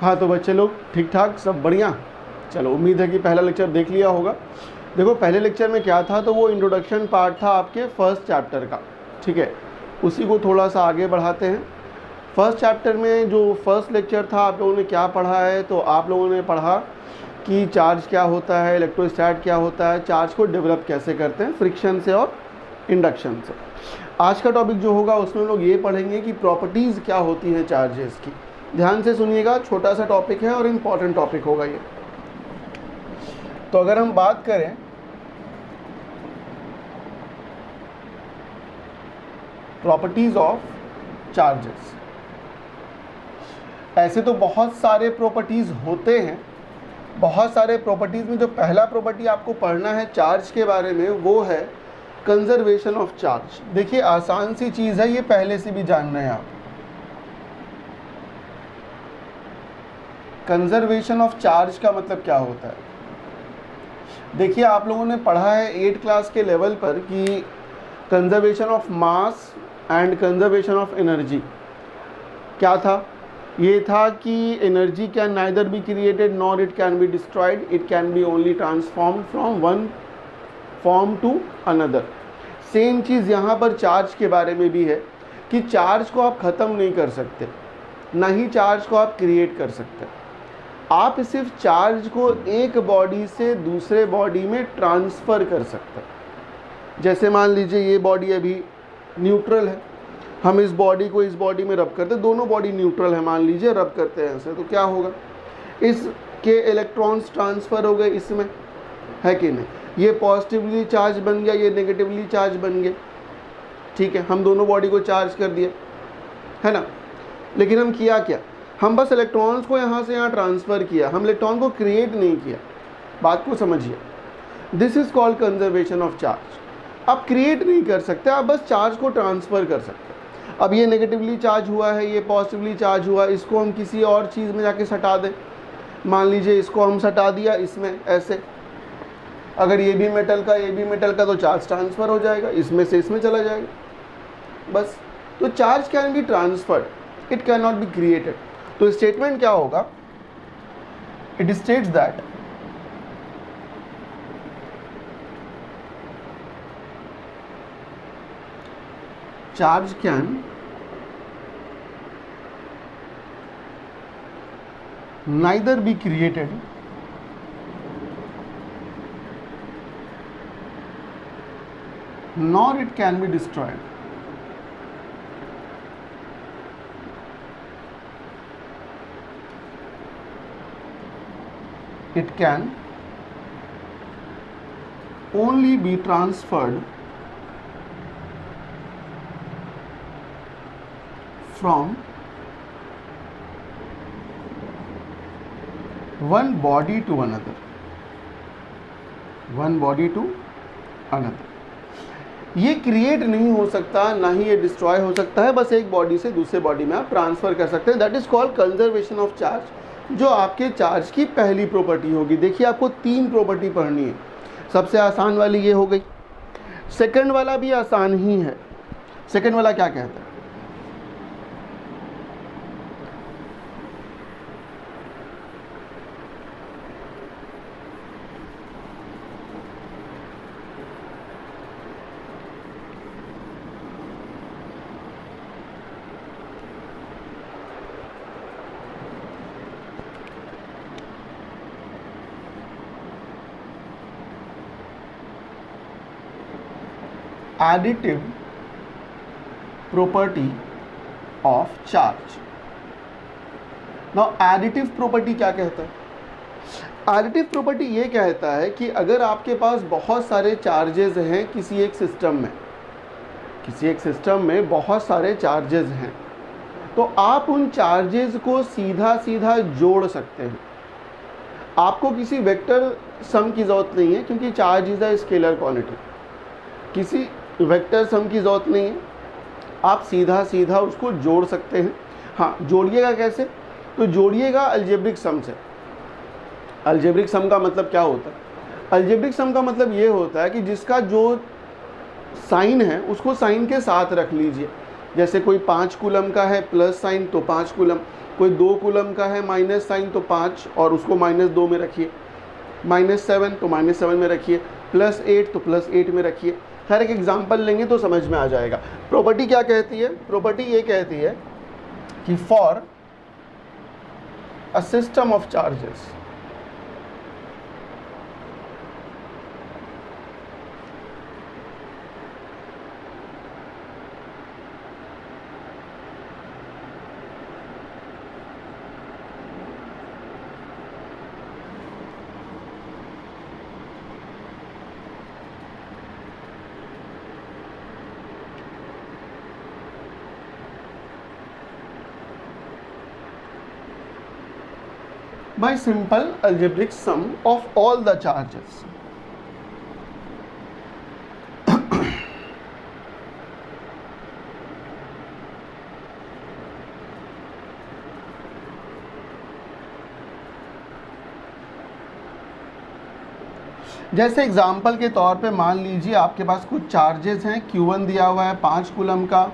हाँ तो बच्चे लोग ठीक ठाक, सब बढ़िया। चलो, उम्मीद है कि पहला लेक्चर देख लिया होगा। देखो, पहले लेक्चर में क्या था, तो वो इंट्रोडक्शन पार्ट था आपके फर्स्ट चैप्टर का, ठीक है। उसी को थोड़ा सा आगे बढ़ाते हैं। फर्स्ट चैप्टर में जो फर्स्ट लेक्चर था, आप लोगों ने क्या पढ़ा है, तो आप लोगों ने पढ़ा कि चार्ज क्या होता है, इलेक्ट्रोस्टैट क्या होता है, चार्ज को डेवलप कैसे करते हैं फ्रिक्शन से और इंडक्शन से। आज का टॉपिक जो होगा उसमें हम लोग ये पढ़ेंगे कि प्रॉपर्टीज़ क्या होती हैं चार्जेस की। ध्यान से सुनिएगा, छोटा सा टॉपिक है और इम्पॉर्टेंट टॉपिक होगा ये। तो अगर हम बात करें प्रॉपर्टीज ऑफ चार्जेस, ऐसे तो बहुत सारे प्रॉपर्टीज होते हैं। बहुत सारे प्रॉपर्टीज में जो पहला प्रॉपर्टी आपको पढ़ना है चार्ज के बारे में, वो है कंजर्वेशन ऑफ चार्ज। देखिए, आसान सी चीज़ है, ये पहले से भी जान रहे हैं आप। कंजर्वेशन ऑफ चार्ज का मतलब क्या होता है? देखिए, आप लोगों ने पढ़ा है 8th क्लास के लेवल पर कि conservation of mass and conservation of energy क्या था। ये था कि energy can neither be created nor it can be destroyed, it can be only transform from one form to another. Same चीज़ यहाँ पर चार्ज के बारे में भी है कि चार्ज को आप ख़त्म नहीं कर सकते, ना ही चार्ज को आप क्रिएट कर सकते। आप सिर्फ चार्ज को एक बॉडी से दूसरे बॉडी में ट्रांसफ़र कर सकते हैं। जैसे मान लीजिए ये बॉडी अभी न्यूट्रल है, हम इस बॉडी को इस बॉडी में रब करते हैं, दोनों बॉडी न्यूट्रल है मान लीजिए, रब करते हैं ऐसे, तो क्या होगा, इसके इलेक्ट्रॉन्स ट्रांसफ़र हो गए इसमें, है कि नहीं। ये पॉजिटिवली चार्ज बन गया, ये नेगेटिवली चार्ज बन गया, ठीक है। हम दोनों बॉडी को चार्ज कर दिया, है ना। लेकिन हम किया क्या, हम बस इलेक्ट्रॉन्स को यहाँ से यहाँ ट्रांसफ़र किया, हम इलेक्ट्रॉन को क्रिएट नहीं किया। बात को समझिए, this is called conservation of charge. आप क्रिएट नहीं कर सकते, आप बस चार्ज को ट्रांसफ़र कर सकते हैं। अब ये नेगेटिवली चार्ज हुआ है, ये पॉजिटिवली चार्ज हुआ, इसको हम किसी और चीज़ में जाके सटा दें। मान लीजिए इसको हम सटा दिया इसमें ऐसे, अगर ये भी मेटल का ये भी मेटल का, तो चार्ज ट्रांसफ़र हो जाएगा, इसमें से इसमें चला जाएगा बस। तो charge can be transferred, it can not be created. तो स्टेटमेंट क्या होगा, it states that charge can neither be created nor it can be destroyed. It can only be transferred from one body to another, one body to another। ये create नहीं हो सकता, ना ही ये destroy हो सकता है, बस एक बॉडी से दूसरे बॉडी में आप ट्रांसफ़र कर सकते हैं। That is called conservation of charge, जो आपके चार्ज की पहली प्रॉपर्टी होगी। देखिए, आपको 3 प्रॉपर्टी पढ़नी है। सबसे आसान वाली ये हो गई, सेकंड वाला भी आसान ही है। सेकंड वाला क्या कहता है, additive property of charge. Now additive property क्या कहता है, एडिटिव प्रॉपर्टी ये कहता है कि अगर आपके पास बहुत सारे चार्जेस हैं किसी एक सिस्टम में, किसी एक सिस्टम में बहुत सारे चार्जेस हैं, तो आप उन चार्जेस को सीधा सीधा जोड़ सकते हैं। आपको किसी वेक्टर सम की ज़रूरत नहीं है, क्योंकि charge is a scalar quantity. किसी वेक्टर सम की ज़रूरत नहीं है, आप सीधा सीधा उसको जोड़ सकते हैं। हाँ, जोड़िएगा कैसे, तो जोड़िएगा अलजेब्रिक सम से। अलजेब्रिक सम का मतलब क्या होता है, अलजेब्रिक सम का मतलब ये होता है कि जिसका जो साइन है उसको साइन के साथ रख लीजिए। जैसे कोई 5 कूलम का है प्लस साइन तो 5 कूलम, कोई 2 कूलम का है माइनस साइन तो 5 और उसको -2 में रखिए, -7 तो -7 में रखिए, +8 तो +8 में रखिए। हर एक एग्जाम्पल लेंगे तो समझ में आ जाएगा। प्रॉपर्टी क्या कहती है? प्रॉपर्टी ये कहती है कि for a system of charges by simple algebraic sum of all the charges. जैसे एग्जाम्पल के तौर पे मान लीजिए आपके पास कुछ चार्जेस हैं, Q1 दिया हुआ है 5 कूलम का,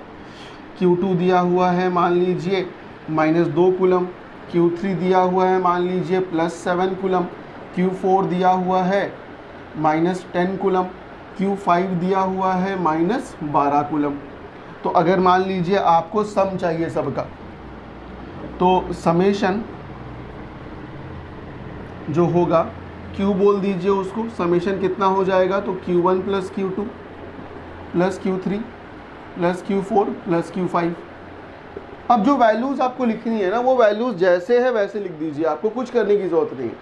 Q2 दिया हुआ है मान लीजिए -2 कूलम, Q3 दिया हुआ है मान लीजिए +7 कूलम, Q4 दिया हुआ है -10 कूलम, Q5 दिया हुआ है -12 कूलम। तो अगर मान लीजिए आपको सम चाहिए सबका, तो समेशन जो होगा Q बोल दीजिए उसको, समेशन कितना हो जाएगा? तो Q1 + Q2 + Q3 + Q4 + Q5। अब जो वैल्यूज़ आपको लिखनी है ना, वो वैल्यूज़ जैसे है वैसे लिख दीजिए, आपको कुछ करने की ज़रूरत नहीं है,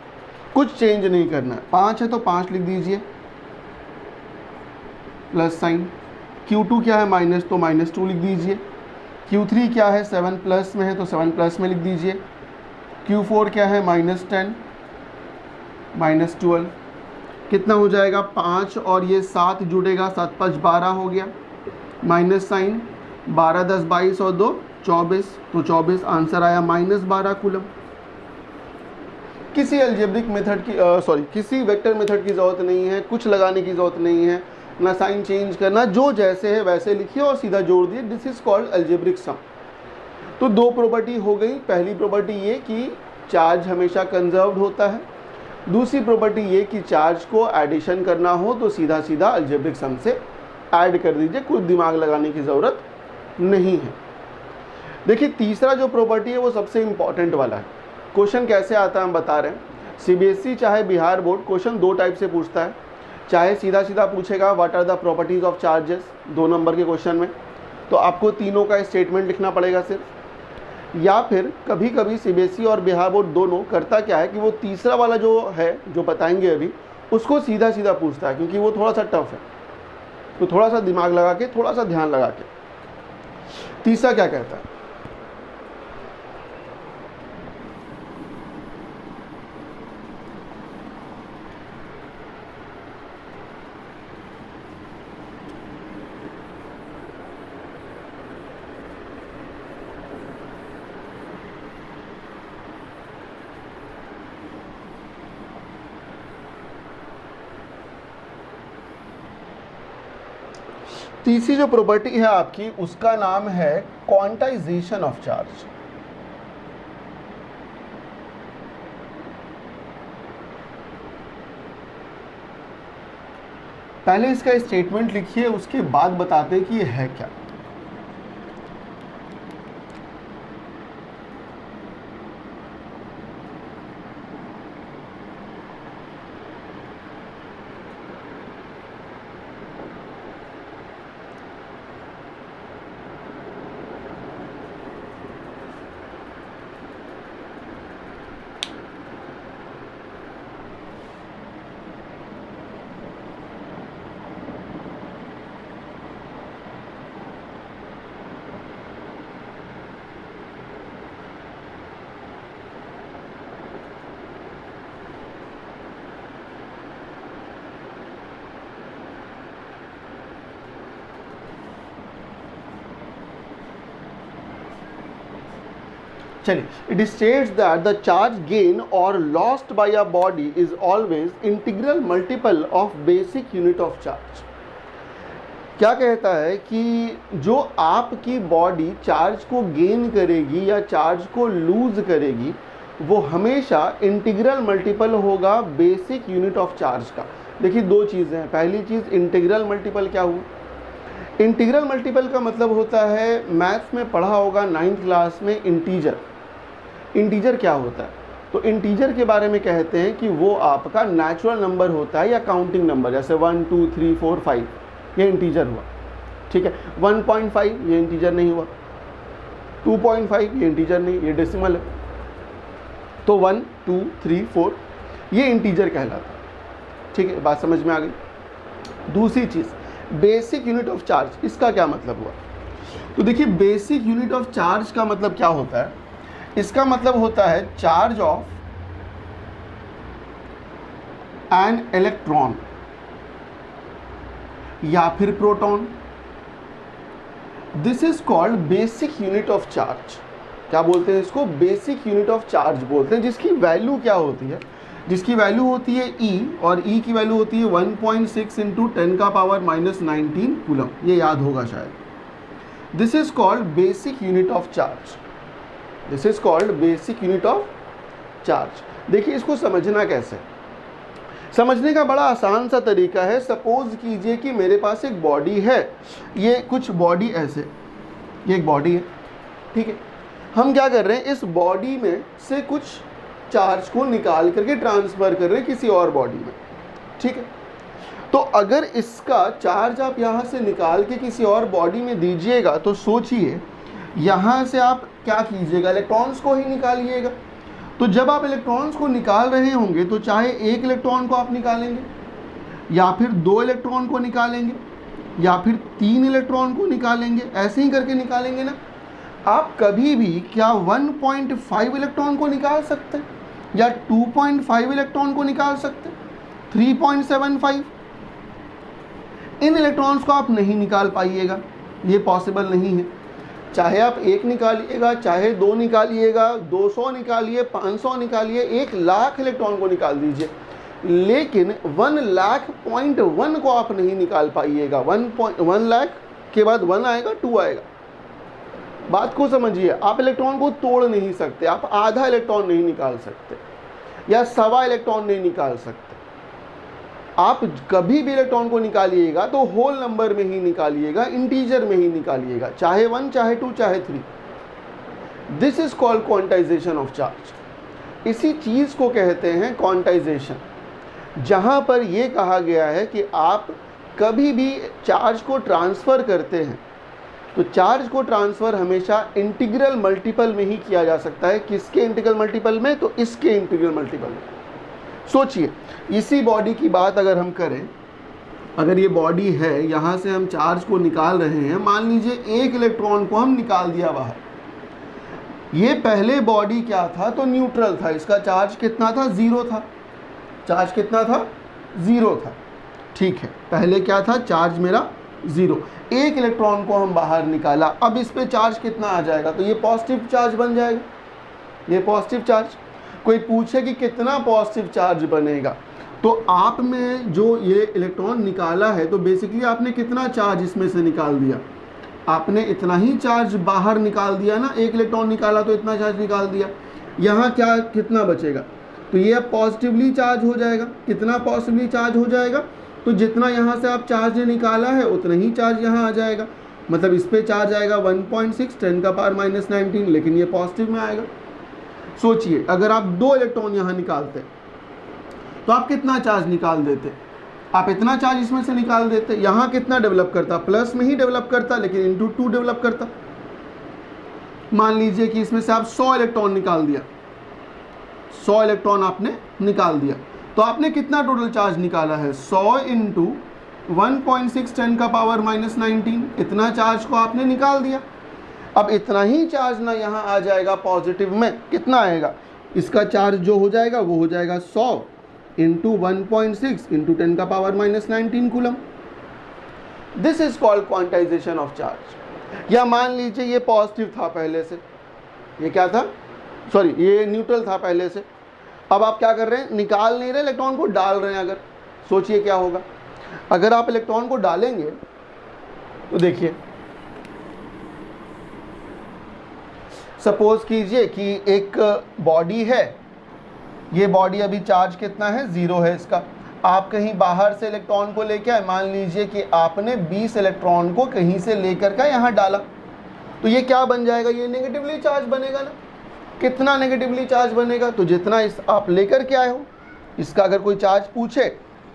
कुछ चेंज नहीं करना है। 5 है तो 5 लिख दीजिए प्लस साइन, Q2 क्या है माइनस तो -2 लिख दीजिए, Q3 क्या है 7 प्लस में है तो 7 प्लस में लिख दीजिए, Q4 क्या है -10 -12, कितना हो जाएगा? 5 और ये 7 जुड़ेगा, 7 × 5 = 12 हो गया, माइनस साइन 12 10 22 और 2 24, तो 24 आंसर आया -12 कूलम। किसी अलजेब्रिक मेथड की किसी वेक्टर मेथड की ज़रूरत नहीं है, कुछ लगाने की ज़रूरत नहीं है, ना साइन चेंज करना, जो जैसे है वैसे लिखिए और सीधा जोड़ दिए। दिस इज कॉल्ड अलजेब्रिक सम। तो 2 प्रॉपर्टी हो गई। पहली प्रॉपर्टी ये कि चार्ज हमेशा कंजर्व्ड होता है, दूसरी प्रॉपर्टी ये कि चार्ज को एडिशन करना हो तो सीधा सीधा अलजेब्रिक सम से ऐड कर दीजिए, कुछ दिमाग लगाने की ज़रूरत नहीं है। देखिए तीसरा जो प्रॉपर्टी है वो सबसे इम्पॉर्टेंट वाला है। क्वेश्चन कैसे आता है हम बता रहे हैं। सीबीएसई चाहे बिहार बोर्ड क्वेश्चन 2 टाइप से पूछता है, चाहे सीधा सीधा पूछेगा what are the properties of charges 2 number के क्वेश्चन में, तो आपको तीनों का स्टेटमेंट लिखना पड़ेगा सिर्फ, या फिर कभी कभी सीबीएसई और बिहार बोर्ड दोनों करता क्या है कि वो तीसरा वाला जो है जो बताएंगे अभी उसको सीधा सीधा पूछता है, क्योंकि वो थोड़ा सा टफ है, तो थोड़ा सा दिमाग लगा के, थोड़ा सा ध्यान लगा के। तीसरा क्या कहता है? तीसरी जो प्रॉपर्टी है आपकी उसका नाम है क्वांटाइजेशन ऑफ चार्ज। पहले इसका स्टेटमेंट लिखिए, उसके बाद बताते हैं कि ये है क्या। चलिए, it states that the charge gain और lost by a body is always integral multiple of basic unit of charge. क्या कहता है कि जो आपकी बॉडी चार्ज को गेन करेगी या चार्ज को लूज करेगी वो हमेशा इंटीग्रल मल्टीपल होगा बेसिक यूनिट ऑफ चार्ज का। देखिए दो चीज़ें हैं। पहली चीज़ इंटीग्रल मल्टीपल क्या हुआ? इंटीग्रल मल्टीपल का मतलब होता है, मैथ्स में पढ़ा होगा 9th क्लास में, इंटीजर। इंटीजर क्या होता है? तो इंटीजर के बारे में कहते हैं कि वो आपका नेचुरल नंबर होता है या काउंटिंग नंबर, जैसे 1 2 3 4 5 ये इंटीजर हुआ, ठीक है। 1.5 ये इंटीजर नहीं हुआ, 2.5 ये इंटीजर नहीं, ये डेसिमल है। तो 1 2 3 4 ये इंटीजर कहलाता है, ठीक है। बात समझ में आ गई? दूसरी चीज़ बेसिक यूनिट ऑफ चार्ज, इसका क्या मतलब हुआ? तो देखिए बेसिक यूनिट ऑफ चार्ज का मतलब क्या होता है? इसका मतलब होता है चार्ज ऑफ एन इलेक्ट्रॉन या फिर proton. This is called basic unit of charge. क्या बोलते हैं इसको? बेसिक यूनिट ऑफ चार्ज बोलते हैं, जिसकी वैल्यू क्या होती है? जिसकी वैल्यू होती है E, और E की वैल्यू होती है 1.6 इंटू 10⁻⁻19 कूलम। ये याद होगा शायद। This is called basic unit of charge. This is called basic unit of charge. देखिए इसको समझना कैसे? समझने का बड़ा आसान सा तरीका है। सपोज कीजिए कि मेरे पास एक बॉडी है, ये कुछ बॉडी ऐसे, ये एक बॉडी है, ठीक है। हम क्या कर रहे हैं, इस बॉडी में से कुछ चार्ज को निकाल करके ट्रांसफर कर रहे हैं किसी और बॉडी में, ठीक है। तो अगर इसका चार्ज आप यहाँ से निकाल के किसी और बॉडी में दीजिएगा तो सोचिए यहाँ से आप क्या कीजिएगा, इलेक्ट्रॉन्स को ही निकालिएगा। तो जब आप इलेक्ट्रॉन्स को निकाल रहे होंगे तो चाहे एक इलेक्ट्रॉन को आप निकालेंगे या फिर 2 इलेक्ट्रॉन को निकालेंगे या फिर 3 इलेक्ट्रॉन को निकालेंगे, ऐसे ही करके निकालेंगे ना। आप कभी भी क्या 1.5 इलेक्ट्रॉन को निकाल सकते हैं या 2.5 इलेक्ट्रॉन को निकाल सकते हैं, 3.75? इन इलेक्ट्रॉन्स को आप नहीं निकाल पाइएगा, ये पॉसिबल नहीं है। चाहे आप 1 निकालिएगा, चाहे 2 निकालिएगा, 200 निकालिए, 500 निकालिए, 1,00,000 इलेक्ट्रॉन को निकाल दीजिए, लेकिन 1,00,000.1 को आप नहीं निकाल पाइएगा। 1,00,000 के बाद 1 आएगा, 2 आएगा। बात को समझिए, आप इलेक्ट्रॉन को तोड़ नहीं सकते, आप आधा इलेक्ट्रॉन नहीं निकाल सकते या 1.25 इलेक्ट्रॉन नहीं निकाल सकते। आप कभी भी इलेक्ट्रॉन को निकालिएगा तो होल नंबर में ही निकालिएगा, इंटीजर में ही निकालिएगा, चाहे 1 चाहे 2 चाहे 3। This is called quantization of charge. इसी चीज़ को कहते हैं क्वांटाइजेशन, जहाँ पर यह कहा गया है कि आप कभी भी चार्ज को ट्रांसफ़र करते हैं तो चार्ज को ट्रांसफ़र हमेशा इंटीग्रल मल्टीपल में ही किया जा सकता है। किसके इंटीग्रल मल्टीपल में? तो इसके इंटीग्रल मल्टीपल में। सोचिए इसी बॉडी की बात अगर हम करें, अगर ये बॉडी है, यहाँ से हम चार्ज को निकाल रहे हैं, मान लीजिए 1 इलेक्ट्रॉन को हम निकाल दिया बाहर। ये पहले बॉडी क्या था? तो न्यूट्रल था, इसका चार्ज कितना था? 0 था। चार्ज कितना था? 0 था, ठीक है। पहले क्या था? चार्ज मेरा 0। 1 इलेक्ट्रॉन को हम बाहर निकाला, अब इस पे चार्ज कितना आ जाएगा? तो ये पॉजिटिव चार्ज बन जाएगा, ये पॉजिटिव चार्ज। कोई पूछे कि कितना पॉजिटिव चार्ज बनेगा, तो आप में जो ये इलेक्ट्रॉन निकाला है तो बेसिकली आपने कितना चार्ज इसमें से निकाल दिया? आपने इतना ही चार्ज बाहर निकाल दिया ना। 1 इलेक्ट्रॉन निकाला तो इतना चार्ज निकाल दिया। यहाँ क्या कितना बचेगा? तो ये अब पॉजिटिवली चार्ज हो जाएगा। कितना पॉजिटिवली चार्ज हो जाएगा? तो जितना यहाँ से आप चार्ज निकाला है उतना ही चार्ज यहाँ आ जाएगा। मतलब इस पे चार्ज आएगा 1.6 10⁻⁻19, लेकिन ये पॉजिटिव में आएगा। सोचिए अगर आप 2 इलेक्ट्रॉन यहाँ निकालते तो आप कितना चार्ज निकाल देते? आप इतना चार्ज इसमें से निकाल देते। यहाँ कितना डेवलप करता? प्लस में ही डेवलप करता, लेकिन इंटू 2 डेवलप करता। मान लीजिए कि इसमें से आप 100 इलेक्ट्रॉन निकाल दिया, 100 इलेक्ट्रॉन आपने निकाल दिया, तो आपने कितना टोटल चार्ज निकाला है? 100 इंटू 1.6 10⁻⁻19, इतना चार्ज को आपने निकाल दिया। अब इतना ही चार्ज ना यहाँ आ जाएगा पॉजिटिव में, कितना आएगा? इसका चार्ज जो हो जाएगा वो हो जाएगा 100 into 1.6 into 10⁻⁻19 coulomb. This is called quantization of charge. या मान लीजिए ये पॉजिटिव था पहले से, ये क्या था? सॉरी, ये न्यूट्रल था पहले से। अब आप क्या कर रहे हैं? निकाल नहीं रहे, इलेक्ट्रॉन को डाल रहे हैं। अगर सोचिए क्या होगा, अगर आप इलेक्ट्रॉन को डालेंगे तो देखिए, सपोज कीजिए कि एक बॉडी है, ये बॉडी अभी चार्ज कितना है, 0 है इसका। आप कहीं बाहर से इलेक्ट्रॉन को लेके आए, मान लीजिए कि आपने 20 इलेक्ट्रॉन को कहीं से लेकर का यहाँ डाला, तो ये क्या बन जाएगा, ये नेगेटिवली चार्ज बनेगा ना। कितना नेगेटिवली चार्ज बनेगा, तो जितना इस आप लेकर के आए हो, इसका अगर कोई चार्ज पूछे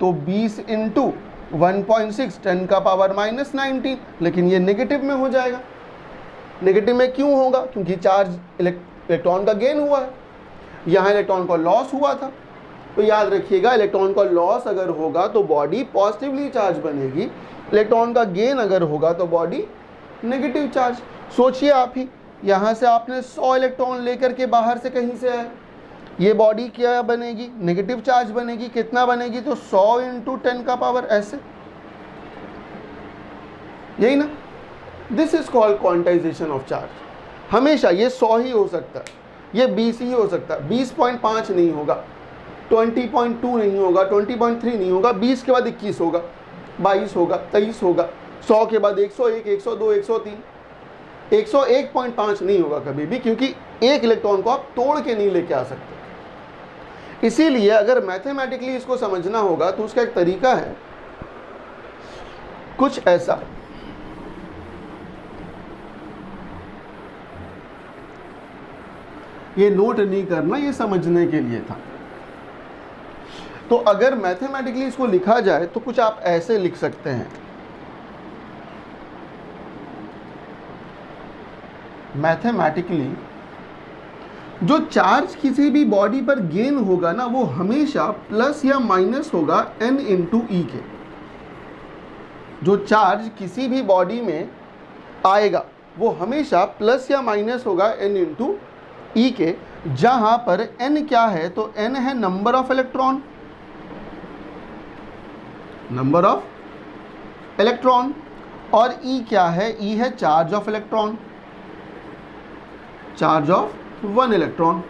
तो 20 इंटू 1.6 10 का पावर -19, लेकिन ये नेगेटिव में हो जाएगा। नेगेटिव में क्यों होगा, क्योंकि चार्ज इलेक्ट्रॉन का गेन हुआ है, यहाँ इलेक्ट्रॉन का लॉस हुआ था। तो याद रखिएगा, इलेक्ट्रॉन का लॉस अगर होगा तो बॉडी पॉजिटिवली चार्ज बनेगी, इलेक्ट्रॉन का गेन अगर होगा तो बॉडी नेगेटिव चार्ज। सोचिए आप ही, यहाँ से आपने 100 इलेक्ट्रॉन लेकर के बाहर से कहीं से आए, ये बॉडी क्या बनेगी, नेगेटिव चार्ज बनेगी। कितना बनेगी, तो 100 इंटू 10 का पावर ऐसे, यही ना। This is called quantization of charge. हमेशा ये 100 ही हो सकता है, ये 20 ही हो सकता है, 20.5 नहीं होगा, 20.2 नहीं होगा, 20.3 नहीं होगा, 20 के बाद 21 होगा, 22 होगा, 23 होगा, 100 के बाद 101, 102, 103, 101.5 नहीं होगा कभी भी, क्योंकि एक इलेक्ट्रॉन को आप तोड़ के नहीं लेके आ सकते। इसीलिए अगर मैथमेटिकली इसको समझना होगा तो उसका एक तरीका है कुछ ऐसा। ये नोट नहीं करना, ये समझने के लिए था। तो अगर मैथमेटिकली इसको लिखा जाए तो कुछ आप ऐसे लिख सकते हैं, मैथमेटिकली जो चार्ज किसी भी बॉडी पर गेन होगा ना, वो हमेशा प्लस या माइनस होगा n इंटू ई के। जो चार्ज किसी भी बॉडी में आएगा वो हमेशा प्लस या माइनस होगा n इंटू ई के, जहां पर n क्या है, तो n है number of electron, number of electron, और e क्या है, e है charge of electron, charge of 1 electron.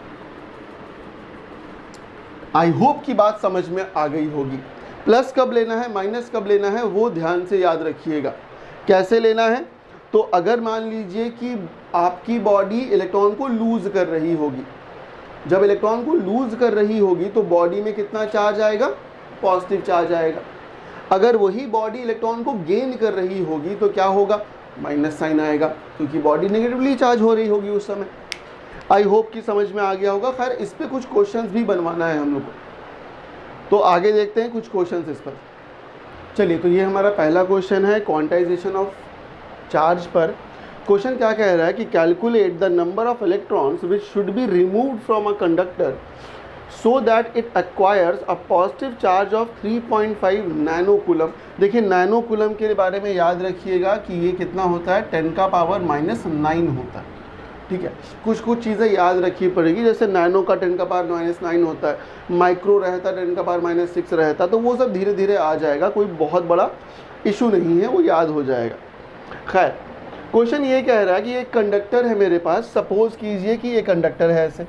I hope की बात समझ में आ गई होगी। प्लस कब लेना है, माइनस कब लेना है, वो ध्यान से याद रखिएगा। कैसे लेना है, तो अगर मान लीजिए कि आपकी बॉडी इलेक्ट्रॉन को लूज कर रही होगी, जब इलेक्ट्रॉन को लूज कर रही होगी तो बॉडी में कितना चार्ज आएगा, पॉजिटिव चार्ज आएगा। अगर वही बॉडी इलेक्ट्रॉन को गेन कर रही होगी तो क्या होगा, माइनस साइन आएगा, क्योंकि बॉडी नेगेटिवली चार्ज हो रही होगी उस समय। आई होप कि समझ में आ गया होगा। खैर, इस पे कुछ क्वेश्चंस भी बनवाना है हम लोग को, तो आगे देखते हैं कुछ क्वेश्चंस इस पर। चलिए, तो ये हमारा पहला क्वेश्चन है क्वांटाइजेशन ऑफ चार्ज पर। क्वेश्चन क्या कह रहा है कि calculate the number of electrons which should be removed from a conductor so that it acquires a positive charge of 3.5 nano coulomb. देखिए, नैनो कूलम के बारे में याद रखिएगा कि ये कितना होता है, 10 का पावर -9 होता है। ठीक है, कुछ चीज़ें याद रखनी पड़ेगी, जैसे नैनो का 10 का पावर -9 होता है, माइक्रो रहता है 10 का पावर -6 रहता है, तो वो सब धीरे धीरे आ जाएगा, कोई बहुत बड़ा इशू नहीं है, वो याद हो जाएगा। खैर, क्वेश्चन ये कह रहा है कि एक कंडक्टर है मेरे पास, सपोज कीजिए कि ये कंडक्टर है ऐसे।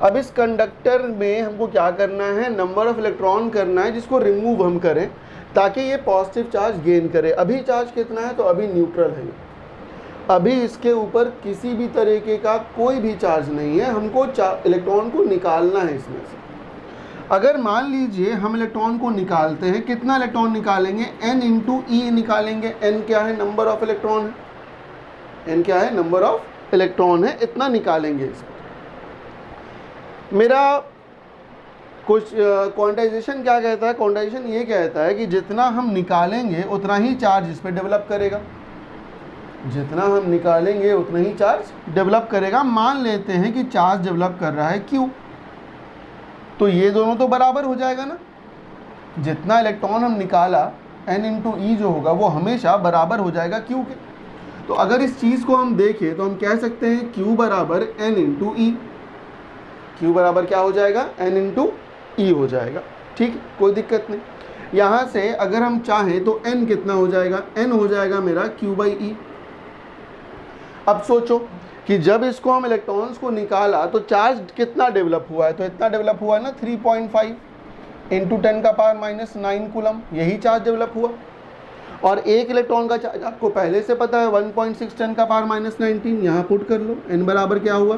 अब इस कंडक्टर में हमको क्या करना है, नंबर ऑफ इलेक्ट्रॉन करना है जिसको रिमूव हम करें ताकि ये पॉजिटिव चार्ज गेन करे। अभी चार्ज कितना है, तो अभी न्यूट्रल है, अभी इसके ऊपर किसी भी तरीके का कोई भी चार्ज नहीं है, हमको इलेक्ट्रॉन को निकालना है इसमें से। अगर मान लीजिए हम इलेक्ट्रॉन को निकालते हैं, कितना इलेक्ट्रॉन निकालेंगे, n इंटू ई निकालेंगे। n क्या है, नंबर ऑफ इलेक्ट्रॉन है, n क्या है, नंबर ऑफ इलेक्ट्रॉन है, इतना निकालेंगे इसको। मेरा कुछ क्वांटाइजेशन क्या कहता है, क्वांटाइजेशन ये कहता है कि जितना हम निकालेंगे उतना ही चार्ज इस पर डेवलप करेगा, जितना हम निकालेंगे उतना ही चार्ज डेवलप करेगा। मान लेते हैं कि चार्ज डेवलप कर रहा है Q, तो ये दोनों तो बराबर हो जाएगा ना। जितना इलेक्ट्रॉन हम निकाला n इंटू ई जो होगा वो हमेशा बराबर हो जाएगा Q के। तो अगर इस चीज़ को हम देखें तो हम कह सकते हैं Q बराबर n इंटू ई। Q बराबर क्या हो जाएगा, n इंटू ई हो जाएगा। ठीक है, कोई दिक्कत नहीं। यहाँ से अगर हम चाहें तो n कितना हो जाएगा, n हो जाएगा मेरा Q बाई ई। अब सोचो कि जब इसको हम इलेक्ट्रॉन्स को निकाला तो चार्ज कितना डेवलप हुआ है, तो इतना डेवलप हुआ है ना, 3.5 इंटू 10 का पावर -9 कूलम, यही चार्ज डेवलप हुआ। और एक इलेक्ट्रॉन का चार्ज आपको पहले से पता है 1.6 10 का पावर -19, यहाँ पुट कर लो। n बराबर क्या हुआ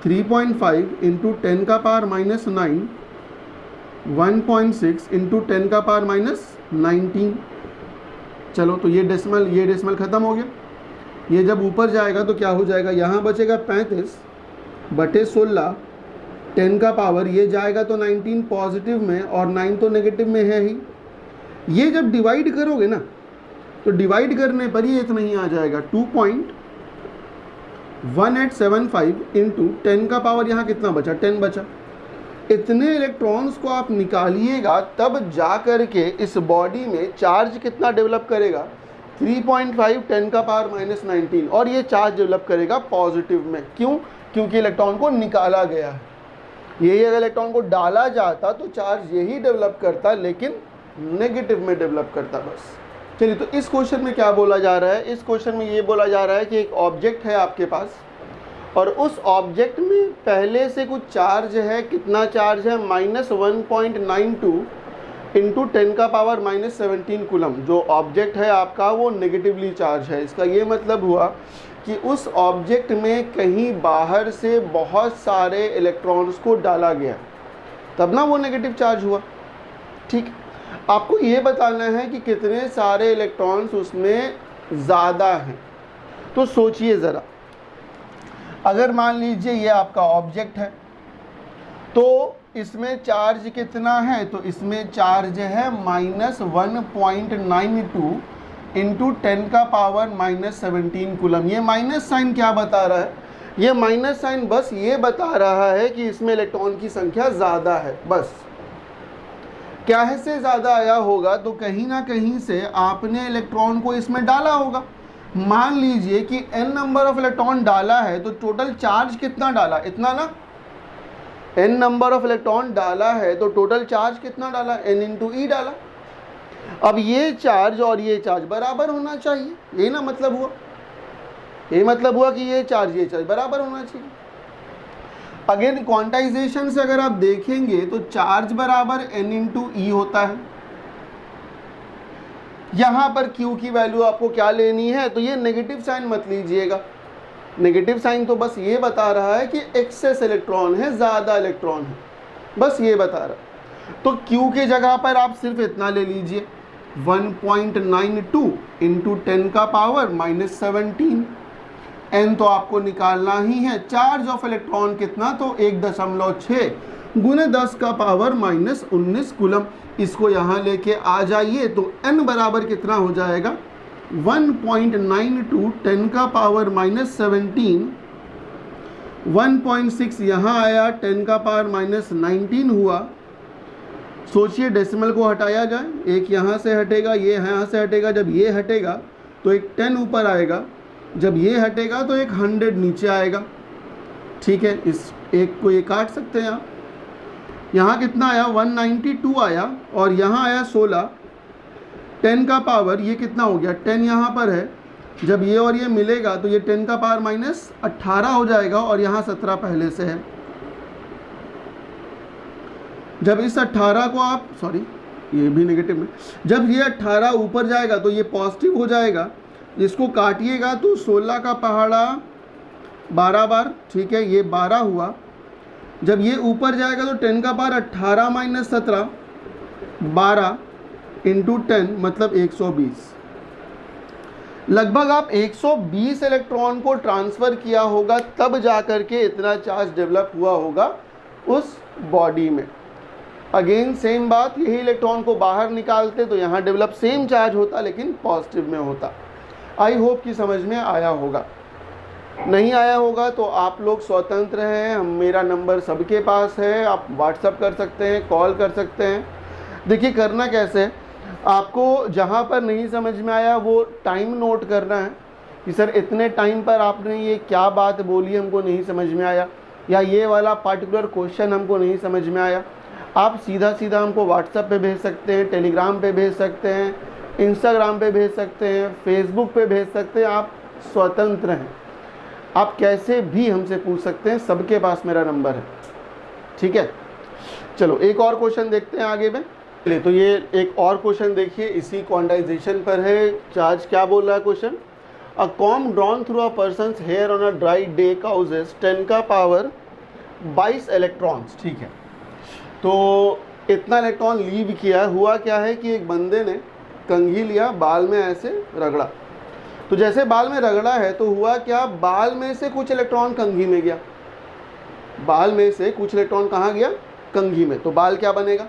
3.5 इंटू 10 का पावर -9, 1.6 इंटू 10 का पावर -19। चलो तो ये डेसिमल ख़त्म हो गया। ये जब ऊपर जाएगा तो क्या हो जाएगा, यहाँ बचेगा 35/16, 10 का पावर ये जाएगा तो 19 पॉजिटिव में और 9 तो नेगेटिव में है ही। ये जब डिवाइड करोगे ना तो डिवाइड करने पर ये इतना ही आ जाएगा 2.1875 इंटू 10 का पावर यहाँ कितना बचा 10 बचा। इतने इलेक्ट्रॉन्स को आप निकालिएगा तब जा कर के इस बॉडी में चार्ज कितना डेवलप करेगा 3.5 10 का पावर -19, और ये चार्ज डेवलप करेगा पॉजिटिव में। क्यों? क्योंकि इलेक्ट्रॉन को निकाला गया है। यही अगर इलेक्ट्रॉन को डाला जाता तो चार्ज यही डेवलप करता, लेकिन नेगेटिव में डेवलप करता बस। चलिए तो इस क्वेश्चन में क्या बोला जा रहा है, इस क्वेश्चन में ये बोला जा रहा है कि एक ऑब्जेक्ट है आपके पास और उस ऑब्जेक्ट में पहले से कुछ चार्ज है। कितना चार्ज है -1.92 इंटू 10 का पावर -17 कूलम। जो ऑब्जेक्ट है आपका वो नेगेटिवली चार्ज है। इसका ये मतलब हुआ कि उस ऑब्जेक्ट में कहीं बाहर से बहुत सारे इलेक्ट्रॉन्स को डाला गया, तब ना वो नेगेटिव चार्ज हुआ। ठीक, आपको ये बताना है कि कितने सारे इलेक्ट्रॉन्स उसमें ज़्यादा हैं। तो सोचिए ज़रा, अगर मान लीजिए ये आपका ऑब्जेक्ट है तो इसमें चार्ज कितना है, तो इसमें चार्ज है -1.92 इंटू 10 का पावर -17 कूलम। ये माइनस साइन क्या बता रहा है, ये माइनस साइन बस ये बता रहा है कि इसमें इलेक्ट्रॉन की संख्या ज़्यादा है। बस क्या से ज़्यादा आया होगा, तो कहीं ना कहीं से आपने इलेक्ट्रॉन को इसमें डाला होगा। मान लीजिए कि n नंबर ऑफ इलेक्ट्रॉन डाला है तो टोटल चार्ज कितना डाला, इतना ना। n नंबर ऑफ इलेक्ट्रॉन डाला है तो टोटल चार्ज कितना डाला, n इंटू ई डाला। अब ये चार्ज और ये चार्ज बराबर होना चाहिए, ये ना मतलब हुआ, ये मतलब हुआ कि ये चार्ज बराबर होना चाहिए। अगेन क्वांटाइजेशन से अगर आप देखेंगे तो चार्ज बराबर n इंटू ई होता है। यहाँ पर Q की वैल्यू आपको क्या लेनी है, तो ये नेगेटिव साइन मत लीजिएगा। नेगेटिव साइन तो बस ये बता रहा है कि एक्सेस इलेक्ट्रॉन है, ज़्यादा इलेक्ट्रॉन है, बस ये बता रहा है। तो Q के जगह पर आप सिर्फ इतना ले लीजिए 1.92 इंटू 10 का पावर -17। n तो आपको निकालना ही है। चार्ज ऑफ इलेक्ट्रॉन कितना, तो 1.6 गुने 10 का पावर -19 कूलम। इसको यहाँ लेके आ जाइए तो n बराबर कितना हो जाएगा 1.92 10 का पावर -17, 1.6 यहाँ आया, 10 का पावर -19 हुआ। सोचिए डेसिमल को हटाया जाए, एक यहाँ से हटेगा, ये यहाँ से हटेगा। जब ये हटेगा तो एक 10 ऊपर आएगा, जब ये हटेगा तो एक 100 नीचे आएगा। ठीक है, इस एक को ये काट सकते हैं आप। यहाँ कितना आया 192 आया और यहाँ आया 16, 10 का पावर ये कितना हो गया 10 यहाँ पर है। जब ये और ये मिलेगा तो ये 10 का पावर -18 हो जाएगा और यहाँ 17 पहले से है। जब इस 18 को आप ये भी नेगेटिव में, जब ये 18 ऊपर जाएगा तो ये पॉजिटिव हो जाएगा। इसको काटिएगा तो 16 का पहाड़ा 12 बार, ठीक है, ये 12 हुआ। जब ये ऊपर जाएगा तो 10 का पावर 18 - 17 12 इंटू 10 मतलब 120। लगभग आप 120 इलेक्ट्रॉन को ट्रांसफ़र किया होगा, तब जा कर के इतना चार्ज डेवलप हुआ होगा उस बॉडी में। अगेन सेम बात, यही इलेक्ट्रॉन को बाहर निकालते तो यहाँ डेवलप सेम चार्ज होता, लेकिन पॉजिटिव में होता। आई होप कि समझ में आया होगा। नहीं आया होगा तो आप लोग स्वतंत्र हैं, मेरा नंबर सबके पास है, आप व्हाट्सअप कर सकते हैं, कॉल कर सकते हैं। देखिए करना कैसे है, आपको जहाँ पर नहीं समझ में आया वो टाइम नोट करना है कि सर इतने टाइम पर आपने ये क्या बात बोली, हमको नहीं समझ में आया, या ये वाला पार्टिकुलर क्वेश्चन हमको नहीं समझ में आया। आप सीधा सीधा हमको व्हाट्सएप पे भेज सकते हैं, टेलीग्राम पे भेज सकते हैं, इंस्टाग्राम पे भेज सकते हैं, फेसबुक पे भेज सकते हैं। आप स्वतंत्र हैं, आप कैसे भी हमसे पूछ सकते हैं, सबके पास मेरा नंबर है। ठीक है, चलो एक और क्वेश्चन देखते हैं आगे में। चलिए तो ये एक और क्वेश्चन देखिए, इसी क्वांटाइजेशन पर है। चार्ज क्या बोल रहा है question, a comb drawn through a person's hair on a dry day causes 10 का पावर 22 इलेक्ट्रॉन्स। ठीक है, तो इतना इलेक्ट्रॉन लीव किया। हुआ क्या है कि एक बंदे ने कंघी लिया, बाल में ऐसे रगड़ा, तो जैसे बाल में रगड़ा है तो हुआ क्या, बाल में से कुछ इलेक्ट्रॉन कंघी में गया, बाल में से कुछ इलेक्ट्रॉन कहाँ गया, कंघी में। तो बाल क्या बनेगा,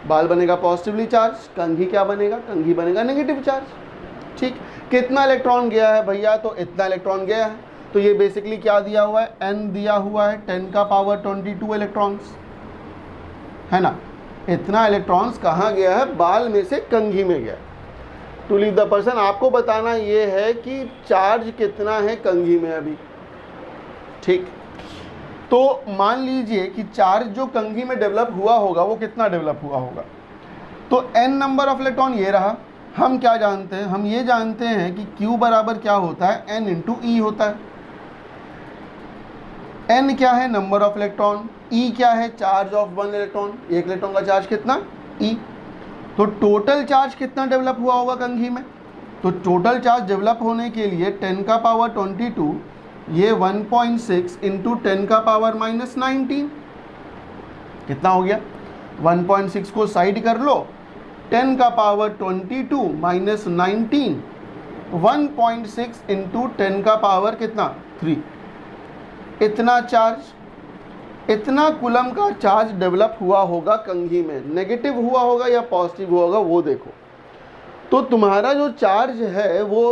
बाल बनेगा पॉजिटिवली चार्ज, कंघी क्या बनेगा, कंघी बनेगा नेगेटिव चार्ज। ठीक, कितना इलेक्ट्रॉन गया है भैया, तो इतना इलेक्ट्रॉन गया है। तो ये बेसिकली क्या दिया हुआ है, n दिया हुआ है 10 का पावर 22 इलेक्ट्रॉन्स, है ना। इतना इलेक्ट्रॉन्स कहाँ गया है, बाल में से कंघी में गया। टू लीव द पर्सन, आपको बताना ये है कि चार्ज कितना है कंघी में अभी। ठीक, तो मान लीजिए कि चार्ज जो कंघी में डेवलप हुआ होगा वो कितना डेवलप हुआ होगा, तो n नंबर ऑफ इलेक्ट्रॉन ये रहा। हम क्या जानते हैं, हम ये जानते हैं कि Q बराबर क्या होता है, n इंटू ई होता है। n क्या है, नंबर ऑफ इलेक्ट्रॉन, e क्या है, चार्ज ऑफ वन इलेक्ट्रॉन, एक इलेक्ट्रॉन का चार्ज कितना, e। तो टोटल चार्ज कितना डेवलप हुआ होगा कंघी में, तो टोटल चार्ज डेवलप होने के लिए 10 का पावर 22, ये 1.6 इंटू 10 का पावर -19 कितना हो गया, 1.6 को साइड कर लो, 10 का पावर 22 माइनस 19, 1.6 इंटू 10 का पावर कितना 3। इतना चार्ज, इतना कूलम का चार्ज डेवलप हुआ होगा कंघी में। नेगेटिव हुआ होगा या पॉजिटिव हुआ होगा वो देखो। तो तुम्हारा जो चार्ज है वो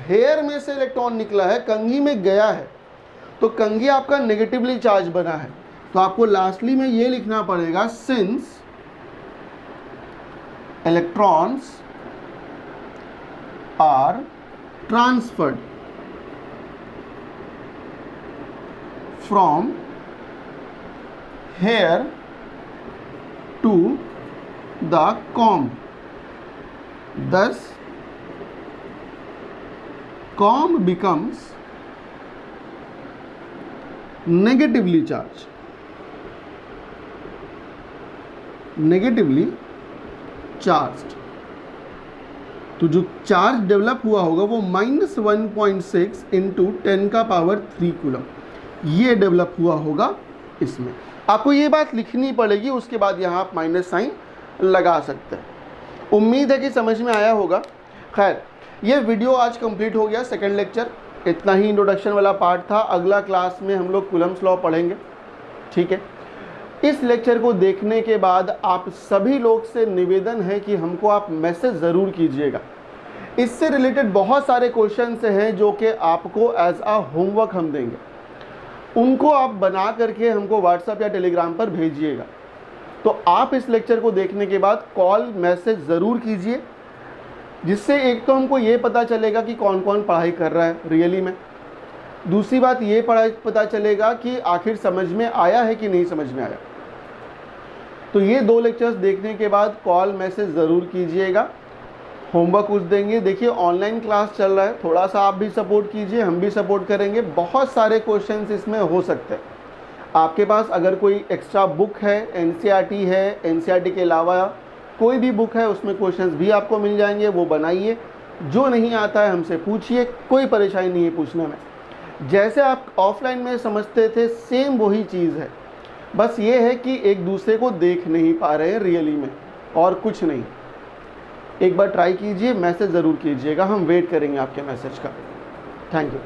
हेयर में से इलेक्ट्रॉन निकला है, कंघी में गया है, तो कंघी आपका नेगेटिवली चार्ज बना है। तो आपको लास्टली में ये लिखना पड़ेगा, since electrons are transferred from hair to the comb, thus comb becomes negatively charged, negatively charged। तो जो चार्ज डेवलप हुआ होगा वो -1.6 इंटू 10 का पावर 3 कूलम, ये डेवलप हुआ होगा इसमें। आपको ये बात लिखनी पड़ेगी, उसके बाद यहाँ आप माइनस साइन लगा सकते हैं। उम्मीद है कि समझ में आया होगा। खैर, ये वीडियो आज कंप्लीट हो गया, सेकंड लेक्चर। इतना ही इंट्रोडक्शन वाला पार्ट था। अगला क्लास में हम लोग कूलम्स लॉ पढ़ेंगे। ठीक है, इस लेक्चर को देखने के बाद आप सभी लोग से निवेदन है कि हमको आप मैसेज ज़रूर कीजिएगा। इससे रिलेटेड बहुत सारे क्वेश्चंस हैं जो कि आपको एज आ होमवर्क हम देंगे, उनको आप बना करके हमको व्हाट्सएप या टेलीग्राम पर भेजिएगा। तो आप इस लेक्चर को देखने के बाद कॉल मैसेज ज़रूर कीजिए, जिससे एक तो हमको ये पता चलेगा कि कौन कौन पढ़ाई कर रहा है रियली में, दूसरी बात ये पता चलेगा कि आखिर समझ में आया है कि नहीं समझ में आया। तो ये 2 लेक्चर्स देखने के बाद कॉल मैसेज ज़रूर कीजिएगा, होमवर्क कुछ देंगे। देखिए ऑनलाइन क्लास चल रहा है, थोड़ा सा आप भी सपोर्ट कीजिए, हम भी सपोर्ट करेंगे। बहुत सारे क्वेश्चंस इसमें हो सकते हैं। आपके पास अगर कोई एक्स्ट्रा बुक है, एनसीईआरटी है, एनसीईआरटी के अलावा कोई भी बुक है, उसमें क्वेश्चंस भी आपको मिल जाएंगे, वो बनाइए। जो नहीं आता है हमसे पूछिए, कोई परेशानी नहीं है पूछने में। जैसे आप ऑफलाइन में समझते थे सेम वही चीज़ है, बस ये है कि एक दूसरे को देख नहीं पा रहे हैं रियली में, और कुछ नहीं। एक बार ट्राई कीजिए, मैसेज ज़रूर कीजिएगा, हम वेट करेंगे आपके मैसेज का। Thank you.